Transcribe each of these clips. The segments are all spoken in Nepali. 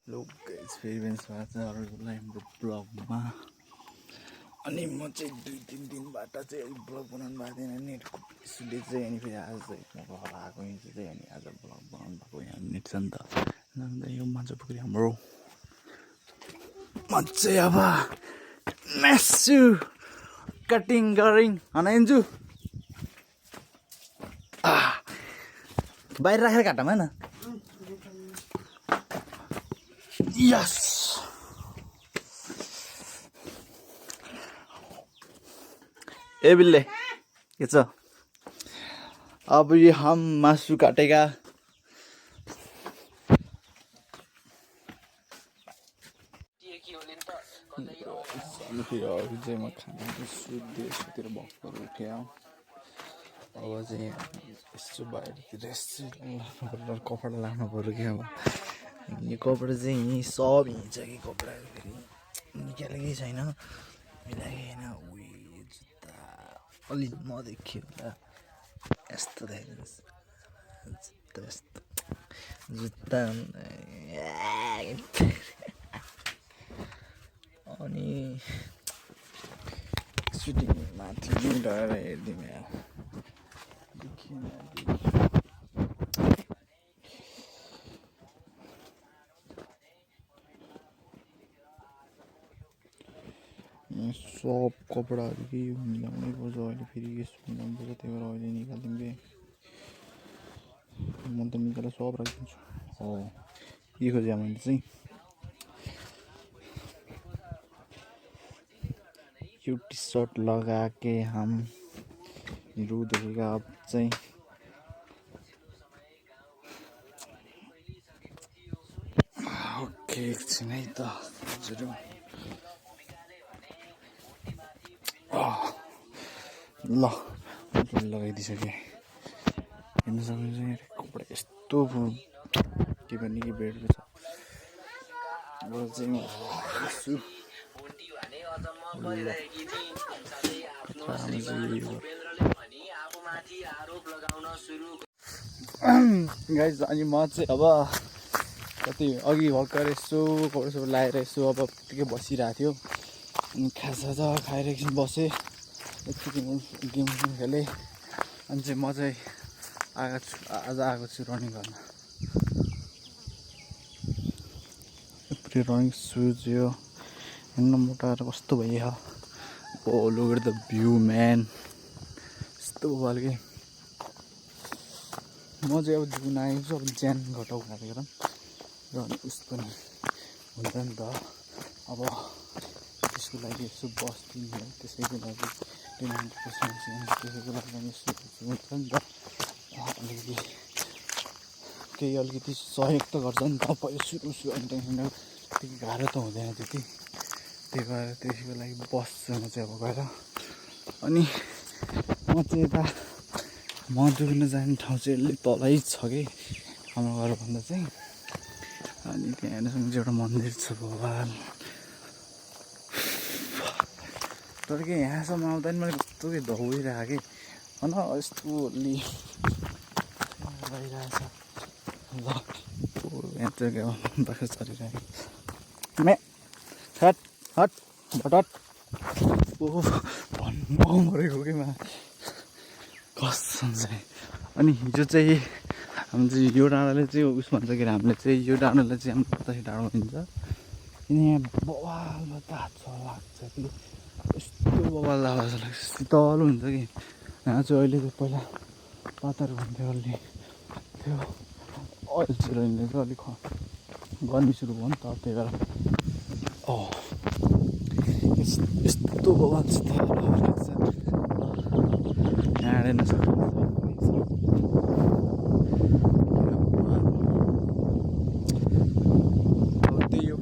लोक एक्सपिरियन्स भएको छ अरूलाई हाम्रो ब्लगमा। अनि म चाहिँ 2-3 दिनबाट चाहिँ ब्लग बनाउनु भएको थिएन, नेटको इस्युले चाहिँ। अनि फेरि आज चाहिँ म घर आएको हिजो चाहिँ, अनि आज ब्लग बनाउनु भएको यहाँ नेट छ नि त। अन्त यो माछा पुखुरी हाम्रो म चाहिँ अब मासु कटिङ गरिङ हनाइन्छु। बाहिर राखेर काटमा न। यस ए बिल्ले के छ? अब ये हम मासु काटेगा। अरू चाहिँ म खाना सुतेर भर्खर उठ्यो। अब चाहिँ यसो बाहिरतिर यसो लाग्नु पर्यो, कपडा लाग्नु पऱ्यो कि। अब यो कपडा चाहिँ यहीँ सब हिँड्छ कि कपडा फेरि निकालेकै छैन, मिलाएन। उयो जुत्ता अलि नदेखियो होला यस्तो देखाइदिनुहोस् जुत्ता, यस्तो जुत्ता। अनि सुटिङ माथि डर हेरिदिउँ यार। सब कपडाहरू कि मिलाउनै पर्छ अहिले, फेरि यसो मिलाउनु पर्छ। त्यही भएर अहिले निकालिदिउँ कि म त निकालेर सब राखिदिन्छु। हो के खोजेँ मैले चाहिँ यो टी सर्ट लगा के हम रुदेगा। अब चाहिँ ओके एकछिन है त हजुर। ल लगाइदिइसकेँ। हेर्नु सक्नुहुन्छ कपडा यस्तो के भन्ने कि बेडको छ। अब चाहिँ गाइज अनि म चाहिँ अब कति अघि भर्खर यसो कपडा सबै लगाएर यसो अब त्यतिकै बसिरहेको थियो। अनि खाजा खाएर एकछिन बसेँ, यतिकै गेम खेलेँ। अनि चाहिँ म चाहिँ आज आएको छु रनिङ गर्न। पुरै रनिङ सुज यो हेर्न मोटाएर कस्तो भइयो। Oh look at the view man, यस्तो खालके। म चाहिँ अब जुन आएको छु, अब ज्यान घटाउ गरेर र उस पनि हुन्छ नि त। अब त्यसको लागि यसो बस्दिनँ है, त्यसैको लागि त्यसैको लागि यसो हुन्छ नि त। अलिकति केही अलिकति सहयोग त गर्छ नि त। पहिला सुरु अन्त त्यति गाह्रो त हुँदैन त्यति। त्यही भएर त्यसको लागि बस्छु म चाहिँ अब गएर। अनि म चाहिँ यता म डुब्न जाने ठाउँ चाहिँ अलिक तलै छ कि हाम्रो घरभन्दा चाहिँ। अनि त्यहाँ हेर्नुहोस् एउटा मन्दिर छ भगवान्। तर के यहाँसम्म आउँदा नि मैले कस्तो कि दौडिरहेको कि होइन यस्तो अलि भइरहेछ। ल यहाँ चाहिँ बाख्रा चरिरहेको मे हट हट भटट। ओहो भन्नु मरेको कि मा कसम चाहिँ। अनि हिजो चाहिँ हाम्रो चाहिँ यो डाँडाले चाहिँ उस भन्छ के हामीले चाहिँ यो डाँडालाई चाहिँ हाम्रो कतै डाँडो भनिन्छ। किन यहाँ बवाल तातो लाग्छ कि यस्तो बवाल लाग्छ, शीतल हुन्छ कि यहाँ चाहिँ। अहिले चाहिँ पहिला पाताहरू हुन्थ्यो अलि थियो, अहिले चाहिँ अहिले चाहिँ अलिक गर्मी सुरु भयो नि त। त्यही भएर यस्तो बवाल शीतल लाग्छ यहाँ हेर्न सक्नुहुन्छ। अब त्यही हो,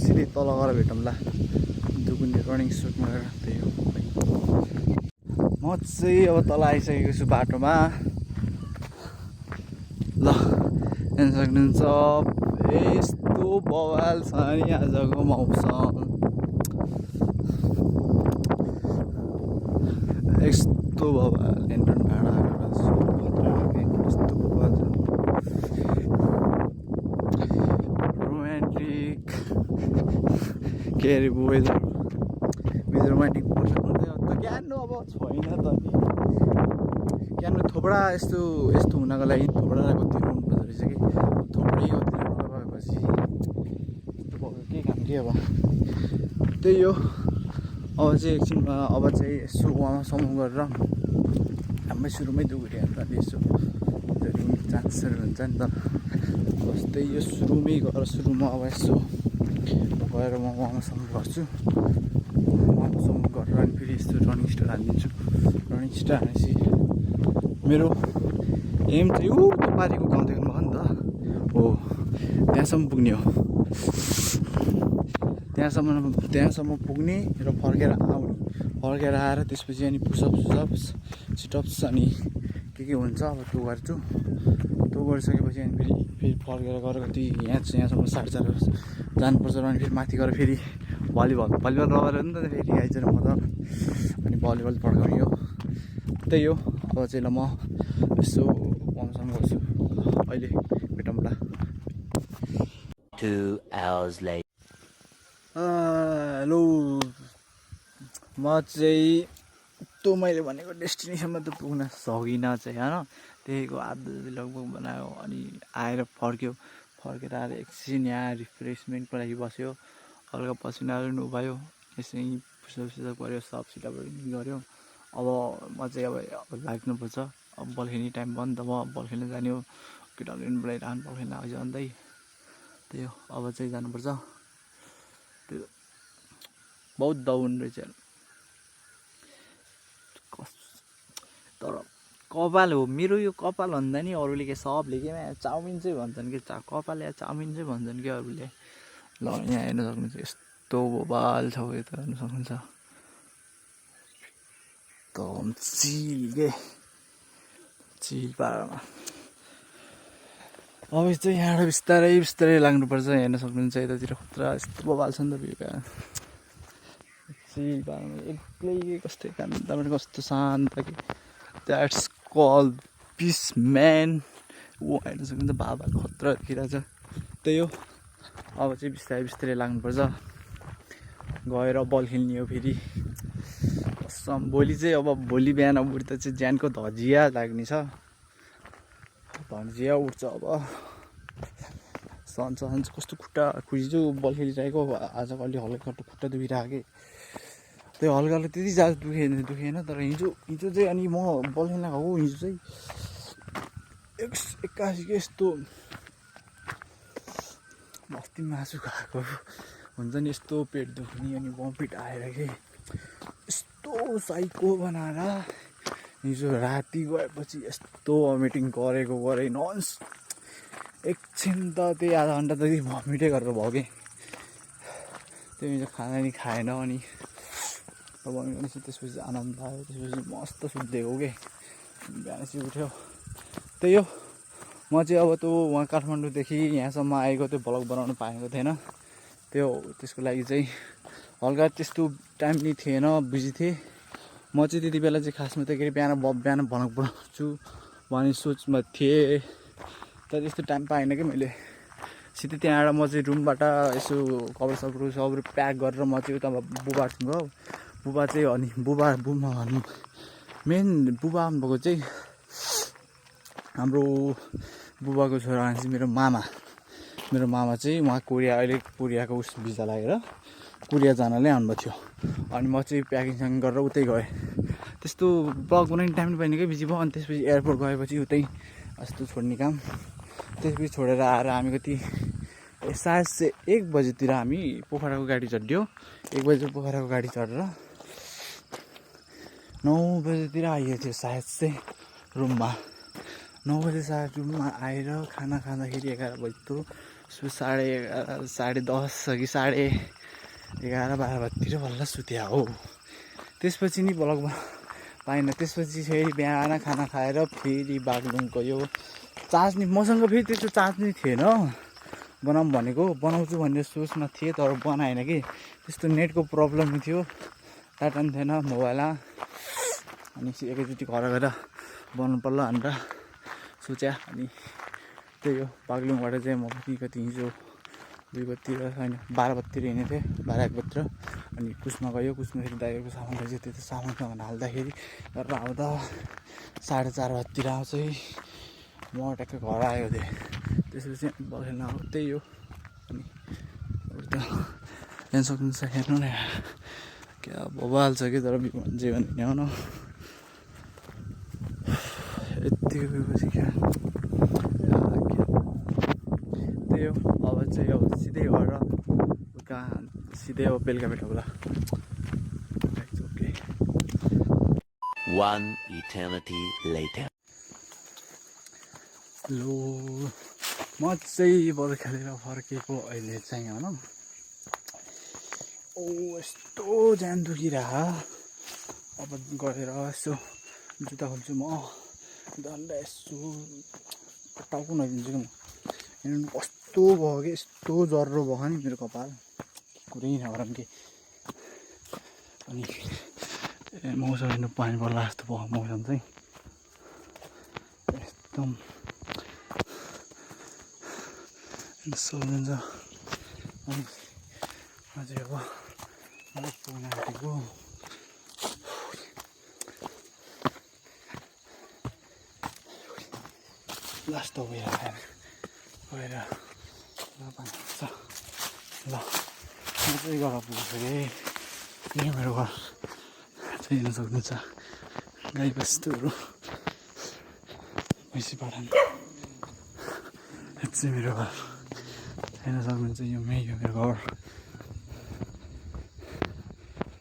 सिधै तल गएर भेटौँला दुगुने रनिङ सुटमा गएर। त्यही हो म चाहिँ अब तल आइसकेको छु बाटोमा। ल हेर्न सक्नुहुन्छ यस्तो बवाल छ नि आजको मौसम, यस्तो बवाल। हेर्नु भाडा यस्तो बवाल छ। रोमान्टिक के अरे वेदरमा नि पर्छ त ज्ञान अब छैन त नि ज्ञान थोपडा यस्तो हुनको लागि थोपडा कति रुनुपर्दो रहेछ कि थोपडै कति नभएपछि यस्तो भयो के काम के अब त्यही हो अब चाहिँ एकछिनमा अब चाहिँ यसो उहाँसम्म गरेर हाम्रै सुरुमै दुगुरी हाल्दा यसो रुम चान्सहरू हुन्छ नि त जस्तै यो सुरुमै गएर सुरुमा अब यसो गएर म उहाँसम्म गर्छु उहाँसम्म गरेर अनि फेरि यस्तो रनिङ स्टार हालिदिन्छु रनिङ स्टार हानेपछि मेरो एम चाहिँ ऊ त्यो पारिको गाउँ देख्नु भयो नि त हो त्यहाँसम्म पुग्ने हो त्यहाँसम्म पुग्ने र फर्केर आउने फर्केर आएर त्यसपछि अनि पुसअप्स सिटअप्स अनि के हुन्छ अब त्यो गर्छु त्यो गरिसकेपछि अनि फेरि फर्केर गएर कति यहाँसम्म 4:30 जानुपर्छ र अनि फेरि माथि गएर फेरि भलिबल रगेर नि त फेरि आइजर म त अनि भलिबल पड्काउने हो त्यही हो अब चाहिँ ल म यसो वार्मअप गर्छु अहिले भेटौँला 2 hours later. हेलो म चाहिँ त्यो मैले भनेको डेस्टिनेसनमा त पुग्न सकिनँ चाहिँ होइन त्यहीको आधा लगभग बनायो अनि आएर फर्केर आएर एकछिन यहाँ रिफ्रेसमेन्टको लागि बस्यो हल्का पसिनाहरू नुभायो यसै पुसअप गऱ्यो सिटअपहरू गऱ्यो अब म चाहिँ अब लाग्नुपर्छ अब बल खेल्ने टाइम भयो नि त म बल खेल्न जाने हो केटाहरूले पनि बोलाइरहनु बल खेल्न आउँछ अन्त त्यही हो अब चाहिँ जानुपर्छ त्यो बहुत दाउन रहेछ तर कपाल हो मेरो यो कपाल भन्दा नि अरूले के सबले के चाउमिन चाहिँ भन्छन् कि कपाल या चाउमिन चाहिँ भन्छन् कि अरूले ल यहाँ हेर्न सक्नुहुन्छ यस्तो बोबाल छ यो त हेर्न सक्नुहुन्छ एकदम चिल पारामा अब चाहिँ यहाँबाट बिस्तारै लाग्नुपर्छ हेर्न सक्नुहुन्छ यतातिर खतरा यस्तो बोबाल छ नि त भ्यू चिल पारामा एक्लै कस्तो एकान्तमा कस्तो शान्त कि द्याट्स कल पिस म्यान ऊ हेर्न सक्नुहुन्छ बाबा खतरा देखिरहेछ त्यही हो अब चाहिँ बिस्तारै लाग्नुपर्छ गएर बल खेल्ने हो फेरि भोलि चाहिँ अब भोलि बिहान उठ्दा चाहिँ ज्यानको धजिया लाग्ने छ धजिया उठ्छ अब सन्च कस्तो खुट्टा खुइजो बल खेलिरहेको आज अलि हल्का खुट्टा दुखिरहेको कि त्यो हल्का त्यति ज्यादा दुखेन तर हिजो चाहिँ अनि म बल खेल्न गएको हिजो चाहिँ एक्कासी यस्तो अस्ति मासु खाएको हुन्छ नि यस्तो पेट दुख्ने अनि बमपिट आएर कि यस्तो साइको बनाएर हिजो राति गएपछि यस्तो भमिटिङ गरेँ नन्स एकछिन त त्यही आधा घन्टा त भमिटै गरेर भयो कि त्यो हिजो खाना नि खाएन अनि भनेपछि त्यसपछि आनन्द आयो त्यसपछि मस्त सुत्दिएको के बिहानपछि उठ्यो त्यही हो म चाहिँ अब त्यो वहाँ काठमाडौँदेखि यहाँसम्म आएको त्यो भ्लग बनाउन पाएको थिएन त्यसको लागि चाहिँ हल्का त्यस्तो टाइम नि थिएन बिजी थिएँ म चाहिँ त्यति बेला चाहिँ खासमा त के अरे बिहान भ्लग बनाउँछु भन्ने सोचमा थिएँ तर त्यस्तो टाइम पाएन कि मैले सिधै त्यहाँ आएर म चाहिँ रुमबाट यसो कभर प्याक गरेर म चाहिँ उता बुबासँग बुबा चाहिँ अनि बुबा मेन बुबा आउनुभएको चाहिँ हाम्रो बुबाको छोरा चाहिँ मेरो मामा चाहिँ उहाँ अहिले कोरियाको भिजा लागेर कोरिया जानलाई आउनुभएको थियो अनि म चाहिँ प्याकिङसँग गरेर उतै गएँ त्यस्तो ब्लग बनाउने टाइम पनि पाइने कि बिजी भयो अनि त्यसपछि एयरपोर्ट गएपछि उतै यस्तो छोड्ने काम त्यसपछि छोडेर आएर हामी कति सायद 1 बजीतिर हामी पोखराको गाडी चढ्यो 1 बजी पोखराको गाडी चढेर 9 बजीतिर आइएको थियो सायद चाहिँ रुममा 9 बजी सायद रुममा आएर खाना खाँदाखेरि 11 बजी थियो 11:30 कि 11:30 बजीतिर बल्ल सुत्या हो त्यसपछि नि ब्लग पाएन त्यसपछि फेरि बिहान खाना खाएर फेरि बागलुङ गयो चार्ज नि मसँग फेरि त्यस्तो चार्ज नि थिएन बनाउँछु भन्ने सोचमा थिएँ तर बनाएन कि त्यस्तो नेटको प्रब्लम थियो डाटा पनि थिएन मोबाइलमा अनि एकैचोटि घर गएर बनाउनु पर्ला भनेर सोच्या अनि त्यही हो बागलुङबाट चाहिँ म कति हिजो 2 बजीतिर होइन 12 बजीतिर हिँडेको थिएँ 12-1 बजीतिर अनि कुसमा गयो कुसमा फेरि दाइहरूको सामान रहेछ त्यो सामान सामान हाल्दाखेरि गरेर आउँदा 4:30 बजीतिर चाहिँ म ट्याक्कै घर आएको थिएँ त्यसपछि बसेन अब त्यही हो अनि हेर्न सक्नुहुन्छ हेर्नु न क्या बबाल छ कि तर जीवन हिँड्याउन यतिको गएपछि क्या त्यही हो अब चाहिँ अब सिधै घर कहाँ सिधै अब बेलुका बेलुका होला ओके One eternity later. लो म चाहिँ बल खेलेर फर्केको अहिले चाहिँ होइन ओ यस्तो ज्यान दुखिरह अब गएर यसो जुत्ता खोल्छु म अन्त यसो टाउको नदिन्छु कि म किनभने कस्तो भयो कि यस्तो ज्वरो भयो नि मेरो कपाल कुरै नगरौँ कि अनि मौसम हेर्नु पानी पर्ला जस्तो भयो मौसम चाहिँ एकदम सक्नुहुन्छ अनि अझै अब अलिक पुग्न आँटेको लास्ट अब गएर ल पानी छ ल म चाहिँ घर पुग्छु अरे यहाँ मेरो घर चाहिँ हेर्न सक्नुहुन्छ गाई बस्तुहरू भैँसी पालन चाहिँ मेरो घर हेर्न सक्नुहुन्छ यो मेरो घर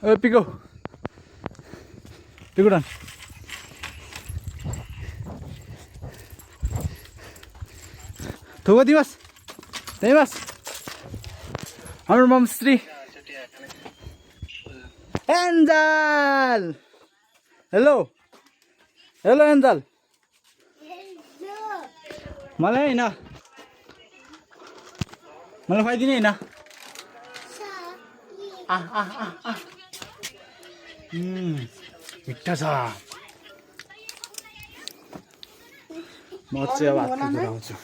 ए पिको डन थोको दिवस त्यही बस हाम्रो मम Shri Angel hello hello Angel मलाई होइन मलाई खुवाइदिने होइन मिठो छ म चाहिँ अब हात आउँछु